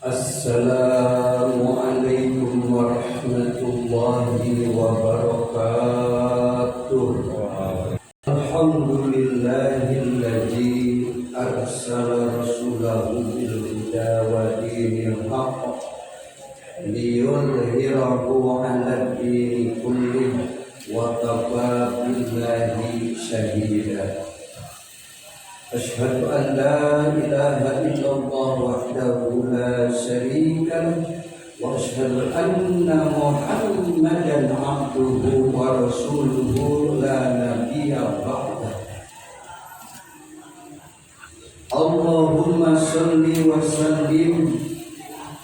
Assalamualaikum warahmatullahi wabarakatuh. Alhamdulillahilladzi arsala rasulahu bil huda wa dinil haqq liyudhhirahu 'alad dini kullih wa kafa billahi shahida. Asyhadu an la ilaha illallah wahdahu la syarika lah wa asyhadu anna Muhammadan abduhu wa rasuluhu la nabiyya ba'dah. Allahumma shalli wa sallim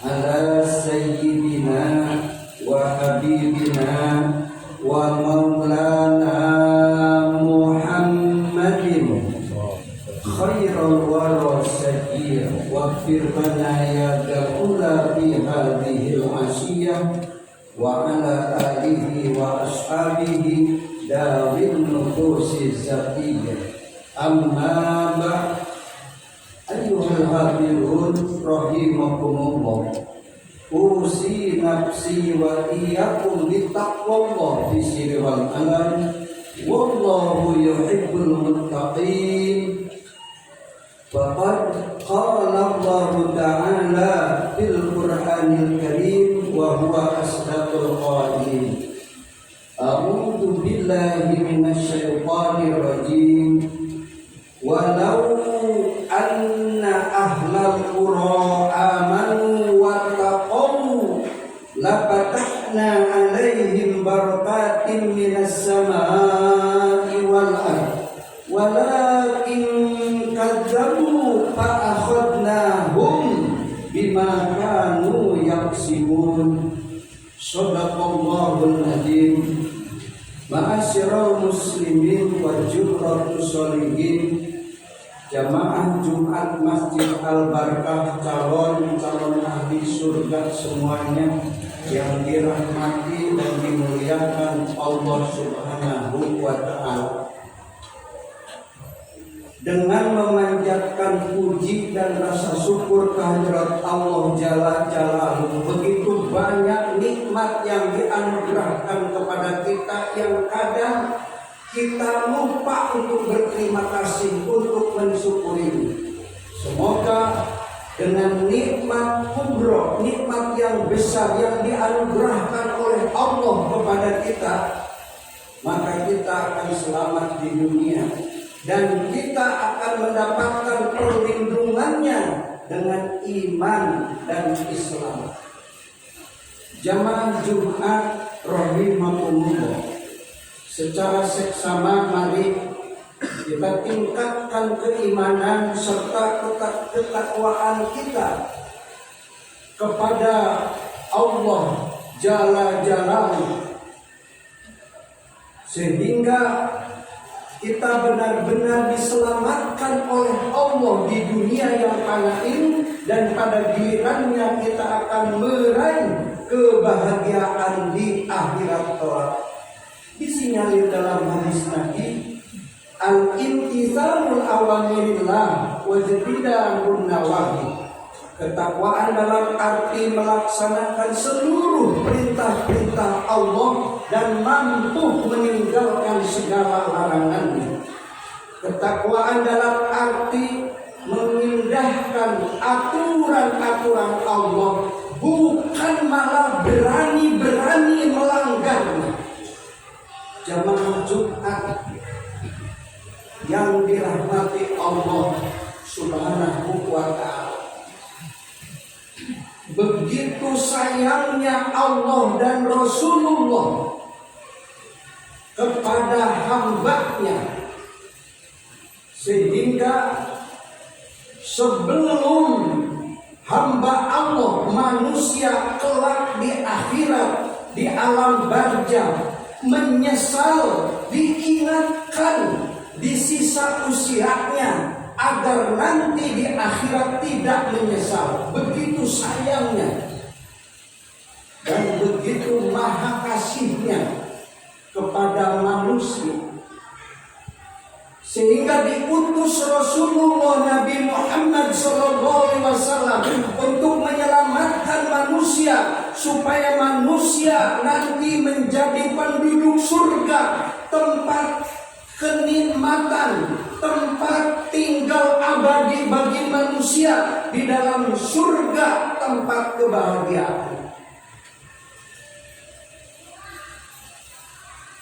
ala sayyidina wa habibina wa maulana Muhammadin khairul wara sakiyah waghfir lana ya dzalla fi hadhil asiyah wa ala alihi wa ashabihi dawil nufusi zakiyah. Amma ba'd, ayyuhal hadirun rahimakumullah, usi nafsi wa iyyakum bittaqwallah fi sirri wal alan, wallahu yuhibbul muttaqin. Faqad qala Allah ta'ala fil Qur'anil Karim wa huwa asdaqul qailin. A'udzu billahi minasy syaithanir rajim. Walau anna ahlal qura amanu wattaqaw lafatahna 'alaihim barakatin minas samaa'i wal ardh walakin kadzabu fa akhadnahum bima kanu yaksibun. Shadaqallahul azim. Ma'asyiral muslimin wa jurratus sholihin, jamaah Jumat Masjid Al-Barakah, calon ahli surga semuanya yang dirahmati dan dimuliakan Allah Subhanahu wa ta'ala. Dengan memanjatkan puji dan rasa syukur kehadirat Allah Jalla Jalaluhu, begitu banyak nikmat yang dianugerahkan kepada kita yang kadang kita lupa untuk berterima kasih, untuk mensyukuri. Semoga dengan nikmat kubro, nikmat yang besar yang dianugerahkan oleh Allah kepada kita, maka kita akan selamat di dunia dan kita akan mendapatkan perlindungannya dengan iman dan Islam. Jamaah Jumat rahimakumullah, secara seksama mari kita tingkatkan keimanan serta ketakwaan kita kepada Allah Jalla Jalaluhu, sehingga kita benar-benar diselamatkan oleh Allah di dunia yang fana ini, dan pada gilirannya kita akan meraih kebahagiaan di akhirat kelak. Disinyalir dalam hadis Nabi, al-imtithalul awamirillah wa ijtinabun nawahi. Ketakwaan dalam arti melaksanakan seluruh perintah-perintah Allah dan mampu meninggalkan segala larangannya. Ketakwaan dalam arti mengindahkan aturan-aturan Allah, bukan malah berani-berani melanggarnya. Jamaah Jumat yang dirahmati Allah Subhanahu wa ta'ala, begitu sayangnya Allah dan Rasulullah kepada hambanya, sehingga sebelum hamba Allah manusia kelak di akhirat, di alam barzakh, menyesal, diingatkan di sisa usianya agar nanti di akhirat tidak menyesal. Begitu sayangnya dan begitu maha kasihnya kepada manusia, sehingga diutus Rasulullah Nabi Muhammad SAW untuk menyelamatkan manusia supaya manusia nanti menjadi penduduk surga, tempat kenikmatan, tempat tinggal abadi bagi manusia di dalam surga, tempat kebahagiaan.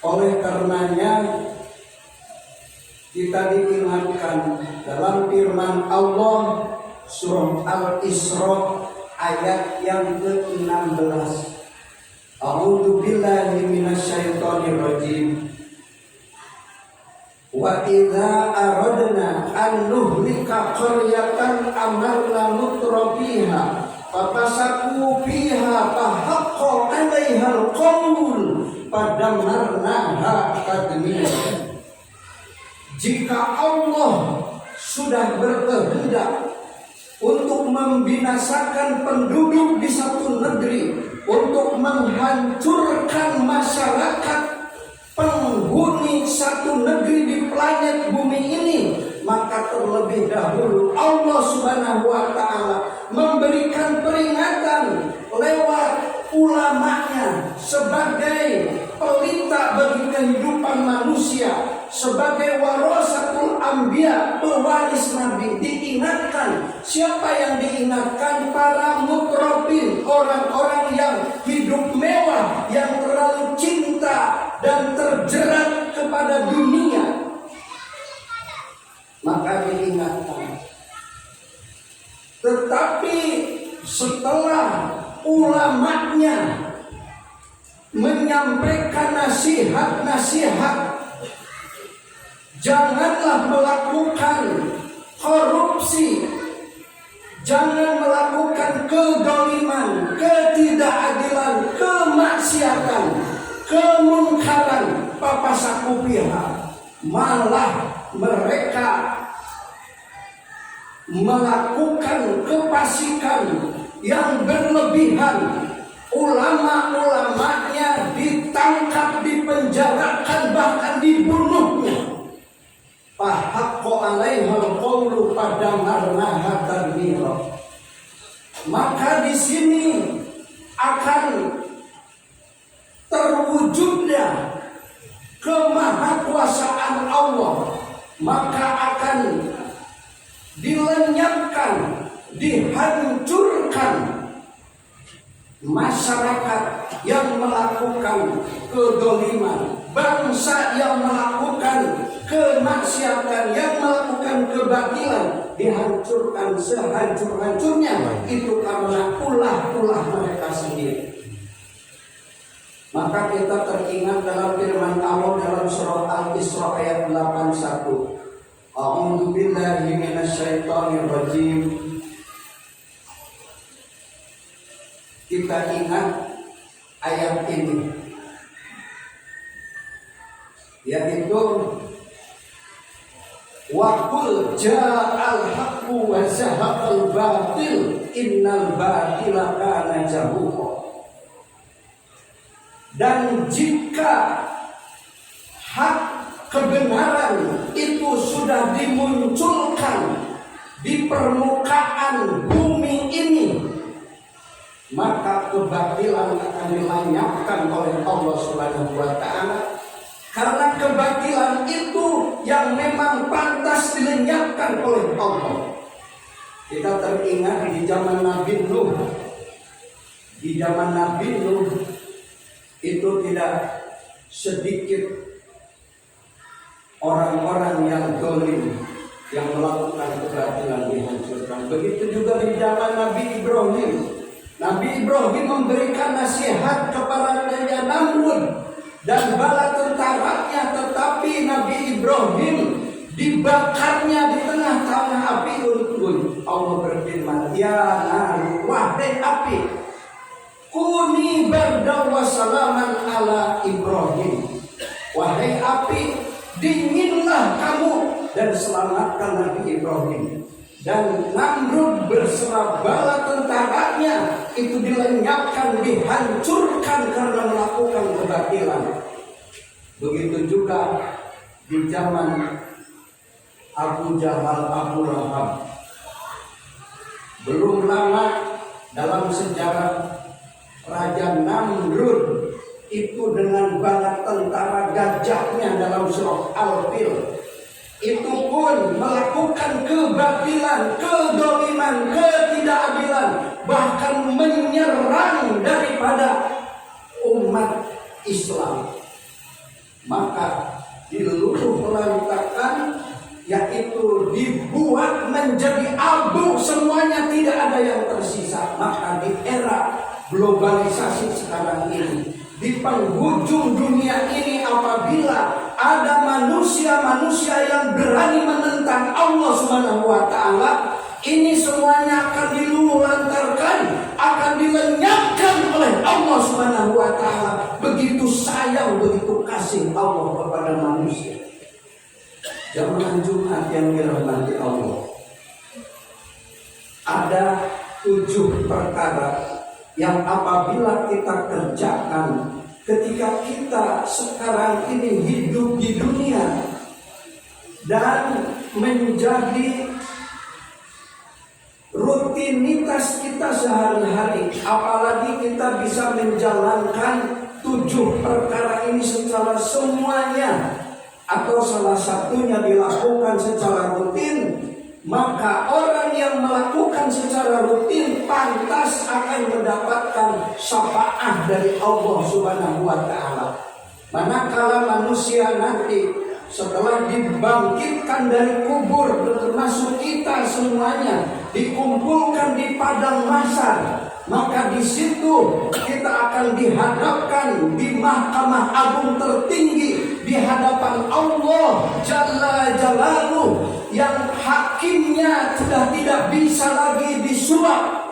Oleh karenanya kita diingatkan dalam firman Allah surah Al-Isra ayat yang ke-16. A'udzu billahi minasyaitonir rajim. Wa idza aradna an nuhlika qaryatan amarna mutrafiha fafasaku fiha fahaqqa 'alaiha al-qawl fadammarnaha tadmira. Jika Allah sudah berkehendak untuk membinasakan penduduk di satu negeri, untuk menghancurkan masyarakat penghuni satu negeri di planet bumi ini, maka terlebih dahulu Allah Subhanahu wa ta'ala memberikan peringatan lewat ulamanya sebagai pelita bagi kehidupan manusia, sebagai warasatul anbiya, pewaris nabi. Diingatkan. Siapa yang diingatkan? Para mutrofin, orang-orang yang hidup mewah, yang terlalu cinta dan terjerat kepada dunia, maka diingatkan. Tetapi setelah ulamanya menyampaikan nasihat-nasihat, janganlah melakukan korupsi, jangan melakukan kedoliman, ketidakadilan, kemaksiatan, kemungkaran, papasaku pihak. Malah mereka melakukan kefasikan yang berlebihan. Ulama-ulamanya ditangkap, dipenjarakan, bahkan dibunuhnya. Fahaqqa 'alaihal qawlu fadammarnaha tadmira. Maka di sini akan terwujudnya kemahakuasaan Allah, maka akan dilenyapkan, dihancurkan masyarakat yang melakukan kedoliman, bangsa yang melakukan kemaksiatan, yang melakukan kebatilan, dihancurkan sehancur-hancurnya. Itu karena ulah-ulah mereka sendiri. Maka kita teringat dalam firman Allah dalam surah Al-Isra ayat 81. A'udzu billahi minasyaitonir rajim. Kita ingat ayat ini, yaitu wa qul ja'al haqqu wa zahaqal batil innal batila kana zahuqa. Dan jika hak kebenaran itu sudah dimunculkan di permukaan bumi ini, maka kebatilan akan dilenyapkan oleh Allah Subhanahu wa ta'ala. Karena kebatilan itu yang memang pantas dilenyapkan oleh Allah. Kita teringat di zaman Nabi Nuh. Di zaman Nabi Nuh itu tidak sedikit orang-orang yang zalim yang melakukan kebatilan dihancurkan. Begitu juga di zaman Nabi Ibrahim. Nabi Ibrahim memberikan nasihat kepada Raja Namrud dan bala tentaranya, tetapi Nabi Ibrahim dibakarnya di tengah-tengah api unggun. Allah berfirman, ya naru, wahai api, kuni bardan wa salaman ala Ibrahim. Wahai api, dinginlah kamu dan selamatkan Nabi Ibrahim. Dan Namrud berserta bala tentaranya itu dilenyapkan, dihancurkan karena melakukan kebatilan. Begitu juga di zaman Abu Jahal, Abu Lahab. Belum lama dalam sejarah Raja Namrud itu dengan bala tentara gajahnya dalam surah Al-Fil itu pun melakukan kebatilan, kedoliman, ketidakadilan, bahkan menyerang daripada umat Islam. Maka diluluh lantakan, yaitu dibuat menjadi abu semuanya, tidak ada yang tersisa. Maka di era globalisasi sekarang ini, di penghujung dunia ini, apabila ada manusia-manusia yang berani menentang Allah Subhanahu wa Ta'ala, ini semuanya akan diluluhlantarkan, akan dilenyapkan oleh Allah Subhanahu wa Ta'ala. Begitu sayang, begitu kasih Allah kepada manusia. Jamaah Jumat yang dirahmati Allah, ada 7 perkara yang apabila kita kerjakan ketika kita sekarang ini hidup di dunia dan menjadi rutinitas kita sehari-hari, apalagi kita bisa menjalankan 7 perkara ini secara semuanya atau salah satunya dilakukan secara rutin, maka orang yang melakukan secara rutin pantas akan mendapatkan syafaat dari Allah Subhanahu wa Ta'ala. Manakala manusia nanti setelah dibangkitkan dari kubur, termasuk kita semuanya, dikumpulkan di padang mahsyar, maka di situ kita akan dihadapkan di mahkamah agung tertinggi, di hadapan Allah Jalla Jalaluhu, yang hakimnya sudah tidak bisa lagi disuap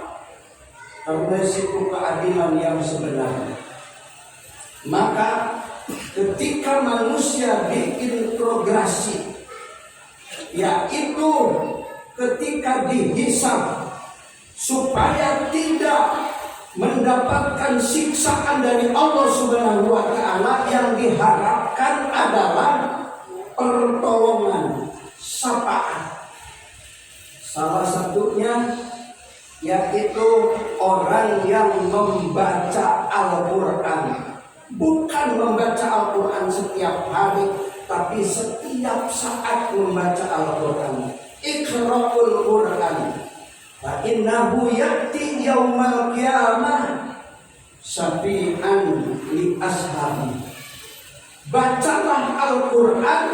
karena situ keadilan yang sebenarnya. Maka ketika manusia diintrogasi, yaitu ketika dihisab supaya tidak mendapatkan siksaan dari Allah Subhanahu wa Ta'ala, yang diharapkan adalah pertolongan, syafaat. Salah satunya yaitu orang yang membaca Al-Quran. Bukan membaca Al-Quran setiap hari, tapi setiap saat membaca Al-Quran. Iqra'ul Quran fa innahu ya'ti yaumal qiyamah syafi'an li ashabi. Bacalah Al-Quran,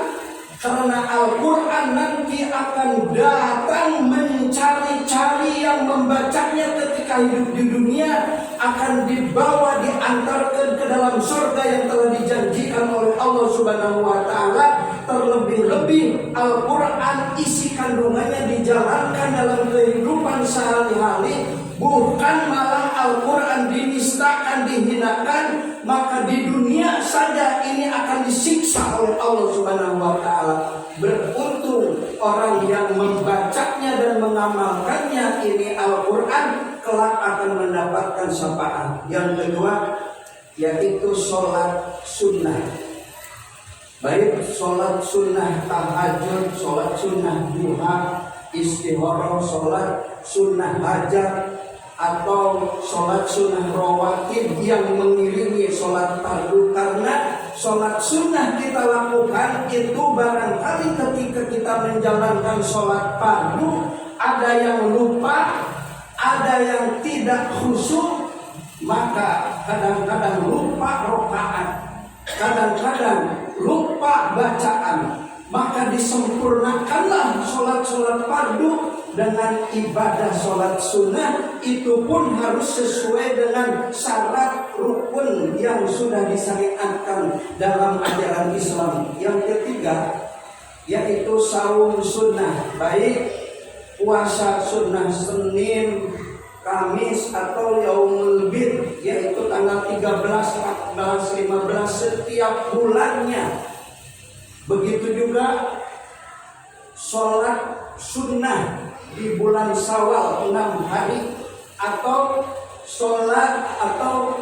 karena Al-Quran nanti akan datang mencari-cari yang membacanya ketika hidup di dunia, akan dibawa, diantarkan ke dalam surga yang telah dijanjikan oleh Allah Subhanahu wa Ta'ala. Terlebih-lebih Al-Quran isi kandungannya dijalankan dalam kehidupan sehari-hari, bukan malah Al-Quran dinistakan, dihinakan. Maka di dunia saja ini akan disiksa oleh Allah Subhanahu wa Ta'ala. Beruntung orang yang membacanya dan mengamalkannya, ini Al-Quran, kelak akan mendapatkan syafaat. Yang kedua yaitu sholat sunnah, baik sholat sunnah tahajud, sholat sunnah duha, istihoroh, sholat sunnah hajat, atau sholat sunnah rawatib yang mengiringi sholat fardu. Karena sholat sunnah kita lakukan itu barangkali ketika kita menjalankan sholat fardu ada yang lupa, ada yang tidak khusyuk, maka kadang-kadang lupa rokaat, kadang-kadang lupa bacaan. Maka disempurnakanlah sholat-sholat fardu dengan ibadah sholat sunnah. Itu pun harus sesuai dengan syarat rukun yang sudah disyariatkan dalam ajaran Islam. Yang ketiga yaitu saum sunnah, baik puasa sunnah Senin, Kamis, atau Yaumul Bid, yaitu tanggal 13, 14, 15 setiap bulannya. Begitu juga sholat sunnah di bulan Syawal 6 hari, atau sholat atau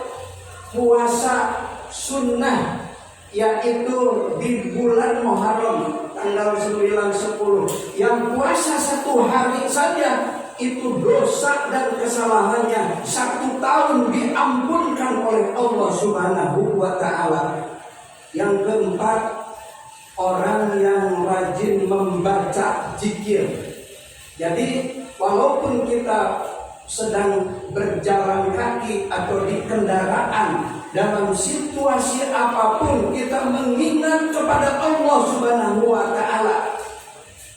puasa sunnah yaitu di bulan Muharram tanggal 9, 10. Yang puasa 1 hari saja itu dosa dan kesalahannya 1 tahun diampunkan oleh Allah Subhanahu wa ta'ala. Yang keempat, orang yang rajin membaca zikir. Jadi walaupun kita sedang berjalan kaki atau di kendaraan, dalam situasi apapun kita mengingat kepada Allah Subhanahu wa ta'ala.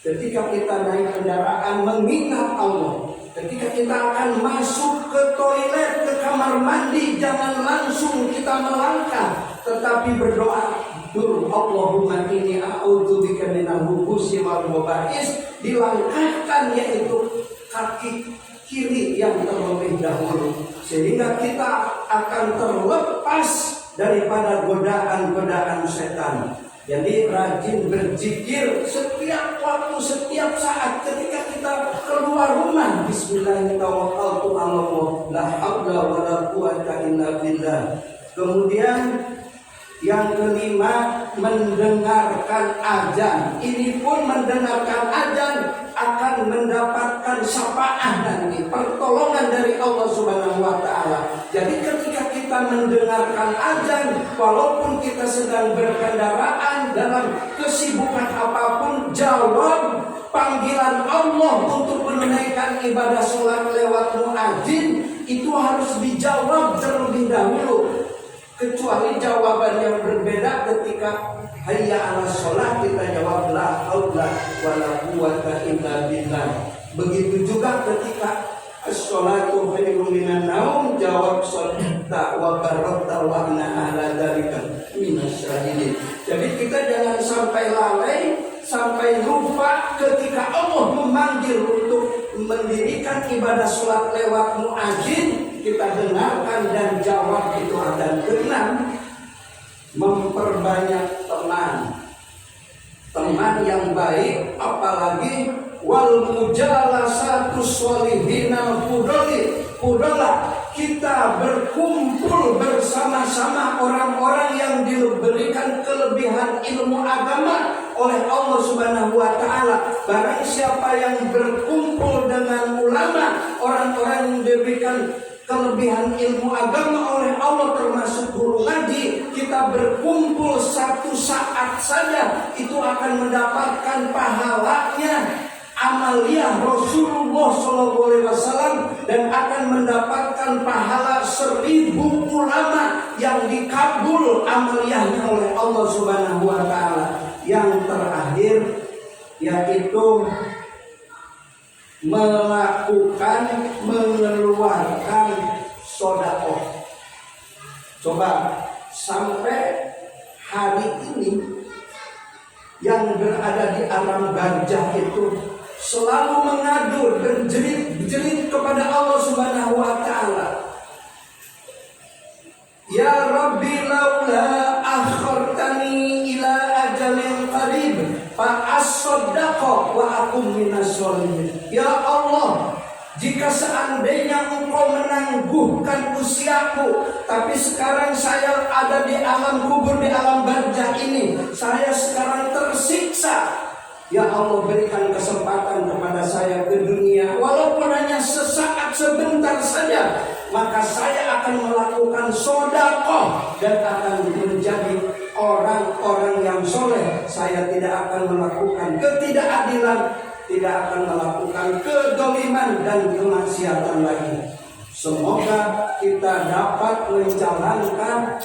Ketika kita naik kendaraan mengingat Allah. Ketika kita akan masuk ke toilet, ke kamar mandi, jangan langsung kita melangkah, tetapi berdoa dulu. Allahumma inni a'udzubika minal khubuthi wal khaba'is. Dilangkahkan yaitu kaki kiri yang terlebih dahulu, sehingga kita akan terlepas daripada godaan-godaan setan. Jadi rajin berzikir setiap waktu, setiap saat. Ketika kita keluar rumah, Bismillahirrahmanirrahim, la haula wala quwata illa billah. Kemudian yang kelima, mendengarkan azan. Ini pun mendengarkan azan akan mendapatkan syafaat nanti, pertolongan dari Allah Subhanahu wa ta'ala. Jadi ketika kita mendengarkan azan, walaupun kita sedang berkendaraan dalam kesibukan apapun, jawab panggilan Allah untuk menunaikan ibadah sholat lewat muadzin itu harus dijawab terlebih dahulu. Kecuali jawaban yang berbeda ketika hayya 'alas sholat, kita jawab la haula wala quwata illa billah. Begitu juga ketika as-sholatu khairun minan naum, jawab sholata wa barakta wa ana ala dzalika minasyahidin. Jadi kita jangan sampai lalai, sampai lupa ketika Allah memanggil untuk mendirikan ibadah sholat lewat muadzin, kita dengarkan dan jawab itu. Dan keenam, memperbanyak teman yang baik, apalagi wal mujalasatu sholihinal fudola. Kita berkumpul bersama-sama orang-orang yang diberikan kelebihan ilmu agama oleh Allah Subhanahu wa ta'ala. Barang siapa yang berkumpul dengan ulama, orang-orang yang diberikan kelebihan ilmu agama oleh Allah, termasuk guru ngaji, kita berkumpul 1 saat saja, itu akan mendapatkan pahalanya amaliyah Rasulullah SAW, dan akan mendapatkan pahala 1000 ulama yang dikabul amaliyahnya oleh Allah Subhanahu wa ta'ala. Yang terakhir yaitu mengeluarkan sedekah. Coba sampai hari ini yang berada di alam barzah itu selalu mengadu, berjerit kepada Allah Subhanahu wa ta'ala. Ya Rabbi laula akhartani ila ajalin qarib fa as-saddaqa wa akum minas sholihin. Ya Allah, jika seandainya Engkau menangguhkan usiaku, tapi sekarang saya ada di alam kubur, di alam barzah ini, saya sekarang tersiksa. Ya Allah, berikan kesempatan kepada saya ke dunia, walaupun hanya sesaat, sebentar saja, maka saya akan melakukan sedekah dan akan menjadi orang-orang yang soleh. Saya tidak akan melakukan ketidakadilan, tidak akan melakukan kedoliman dan kemaksiatan lagi. Semoga kita dapat menjalankan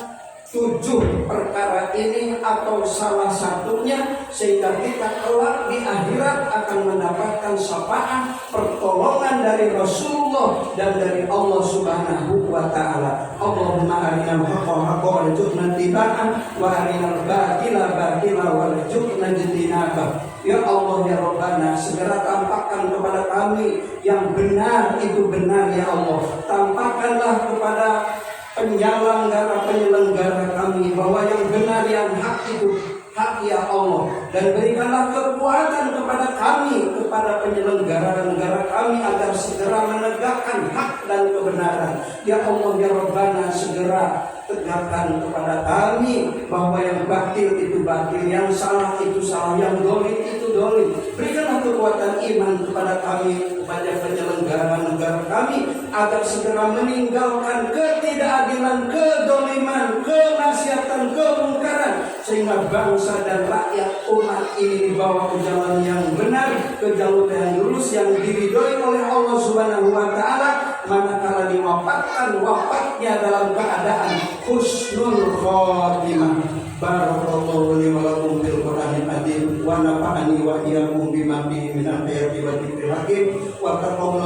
7 perkara ini atau salah satunya, sehingga kita kelak di akhirat akan mendapatkan syafaat, pertolongan dari Rasulullah dan dari Allah Subhanahu wa ta'ala. Allahumma arinal haqqa haqqa warzuqna ittiba'ah wa arinal batila batila warzuqna ijtinabah. Ya Allah ya Rabbana, segera tampakkan kepada kami yang benar itu benar ya Allah. Tampakkanlah kepada penyelenggara kami bahwa yang benar, yang hak itu hak ya Allah. Dan berikanlah kekuatan kepada kami, kepada penyelenggara kami, agar segera menegakkan hak dan kebenaran. Ya Allah ya Rabbana, segera tegakkan kepada kami bahwa yang batil itu batil, yang salah itu salah, yang dolim itu dolim. Berikanlah kekuatan iman kepada kami, kepada penyelenggara negara kami, agar segera meninggalkan ketidakadilan, kedoliman, kemaksiatan, kemungkaran, sehingga bangsa dan rakyat umat ini dibawa ke jalan yang benar, ke jalur yang lurus, yang diridhoi oleh Allah Subhanahu wa Ta'ala, manakala diwafatkan wafatnya dalam keadaan husnul khotimah. Barakallahu li wa lakum fil Qur'anil azim wa nafa'ani wa iyyakum bima fihi min al-ayati wa dzikril hakim wa taqabbal